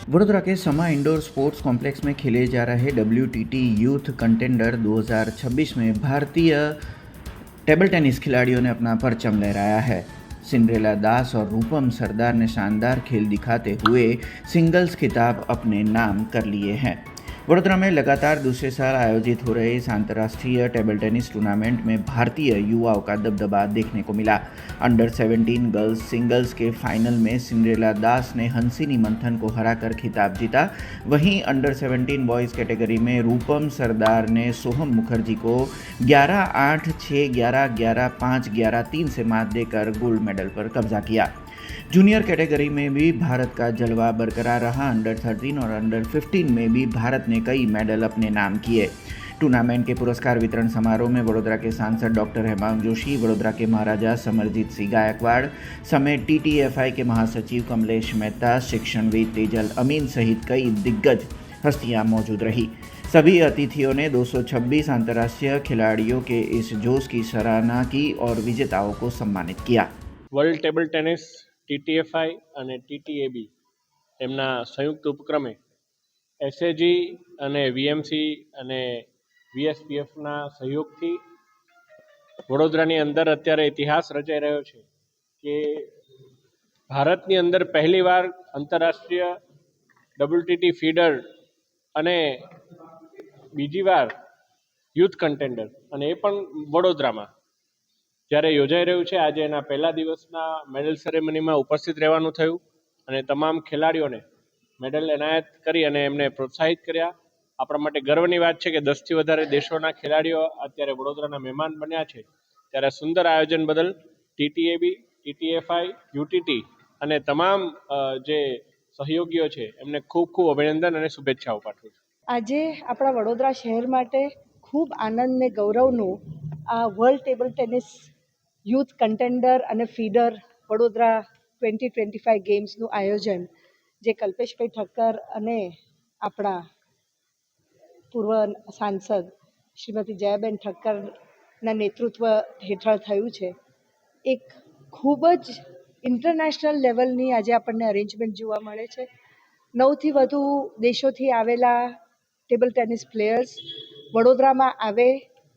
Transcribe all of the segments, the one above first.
वडोदरा के समा indoor sports complex में खेले जा रहे WTT यूथ कंटेंडर 2026 में भारतीय टेबल टेनिस खिलाड़ियों ने अपना परचम लहराया है। सिंड्रेला दास और रूपम सरदार ने शानदार खेल दिखाते हुए सिंगल्स खिताब अपने नाम कर लिए हैं। वडोदरा में लगातार दूसरे साल आयोजित हो रहे इस अंतर्राष्ट्रीय टेबल टेनिस टूर्नामेंट में भारतीय युवाओं का दबदबा देखने को मिला। अंडर 17 गर्ल्स सिंगल्स के फाइनल में सिंड्रेला दास ने हंसिनी मंथन को हराकर खिताब जीता। वहीं अंडर 17 बॉयज़ कैटेगरी में रूपम सरदार ने सोहम मुखर्जी को 11-8, 6-11, 11-5, 11-3 से मात देकर गोल्ड मेडल पर कब्जा किया। जूनियर कैटेगरी में भी भारत का जलवा बरकरार रहा। अंडर 13 और अंडर 15 में भी भारत ने कई मेडल अपने नाम किए। टूर्नामेंट के पुरस्कार वितरण समारोह में वडोदरा के सांसद डॉक्टर हेमांग जोशी, वडोदरा के महाराजा समरजीत सिंह गायकवाड़ समेत TTFI के महासचिव कमलेश मेहता, शिक्षणविद तेजल अमीन सहित कई दिग्गज हस्तियां मौजूद रही। सभी अतिथियों ने 226 अंतर्राष्ट्रीय खिलाड़ियों के इस जोश की सराहना की और विजेताओं को सम्मानित किया। વર્લ્ડ ટેબલ ટેનિસ TTFI અને TTAB તેમના સંયુક્ત ઉપક્રમે SAG અને VMC અને VSPFના સહયોગથી વડોદરાની અંદર અત્યારે ઇતિહાસ રચાઈ રહ્યો છે કે ભારતની અંદર પહેલીવાર આંતરરાષ્ટ્રીય WTT ફીડર અને બીજી વાર યુથ કન્ટેન્ડર અને એ પણ વડોદરામાં જ્યારે યોજાઈ રહ્યું છે। આજે એના પહેલા દિવસના મેડલ સેરેમનીમાં ઉપસ્થિત રહેવાનું થયું અને તમામ ખેલાડીઓને મેડલ એનાયત કરી અને એમને પ્રોત્સાહિત કર્યા। આપણા માટે ગર્વની વાત છે કે 10થી વધારે દેશોના ખેલાડીઓ અત્યારે વડોદરાના મહેમાન બન્યા છે। ત્યારે સુંદર આયોજન બદલ TTAB, TTFI, UTT અને તમામ જે સહયોગીઓ છે એમને ખૂબ ખૂબ અભિનંદન અને શુભેચ્છાઓ પાઠવું છું। આજે આપણા વડોદરા શહેર માટે ખૂબ આનંદ ને ગૌરવનું આ world table tennis youth contender અને ફીડર વડોદરા 2025 ગેમ્સનું આયોજન જે કલ્પેશભાઈ ઠક્કર અને આપણા પૂર્વ સાંસદ શ્રીમતી જયાબેન ઠક્કરના નેતૃત્વ હેઠળ થયું છે। એક ખૂબ જ ઇન્ટરનેશનલ લેવલની આજે આપણને અરેન્જમેન્ટ જોવા મળે છે। 9થી વધુ દેશોથી આવેલા ટેબલ ટેનિસ પ્લેયર્સ વડોદરામાં આવે,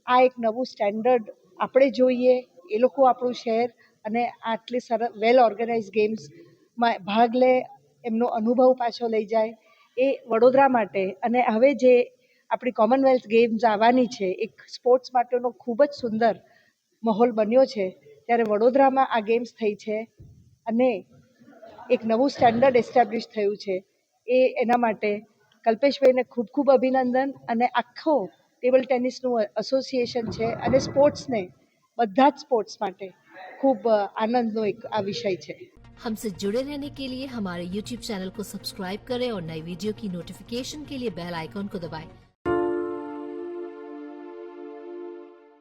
આ એક નવું સ્ટેન્ડર્ડ આપણે જોઈએ, એ લોકો આપણું શહેર અને આટલી સરસ વેલ ઓર્ગેનાઇઝ ગેમ્સમાં ભાગ લે, એમનો અનુભવ પાછો લઈ જાય, એ વડોદરા માટે અને હવે જે આપણી કોમનવેલ્થ ગેમ્સ આવવાની છે એક સ્પોર્ટ્સ માટેનો ખૂબ જ સુંદર માહોલ બન્યો છે। ત્યારે વડોદરામાં આ ગેમ્સ થઈ છે અને એક નવું સ્ટેન્ડર્ડ એસ્ટાબ્લિશ થયું છે। એના માટે કલ્પેશભાઈને ખૂબ ખૂબ અભિનંદન અને આખો ટેબલ ટેનિસનું એસોસિએશન છે અને સ્પોર્ટ્સને બધા જ સ્પોર્ટ્સ માટે ખૂબ આનંદનો એક આ વિષય છે। हमसे जुड़े रहने के लिए हमारे YouTube चैनल को सब्सक्राइब करें और नई वीडियो की नोटिफिकेशन के लिए बेल आइकॉन को दबाएं।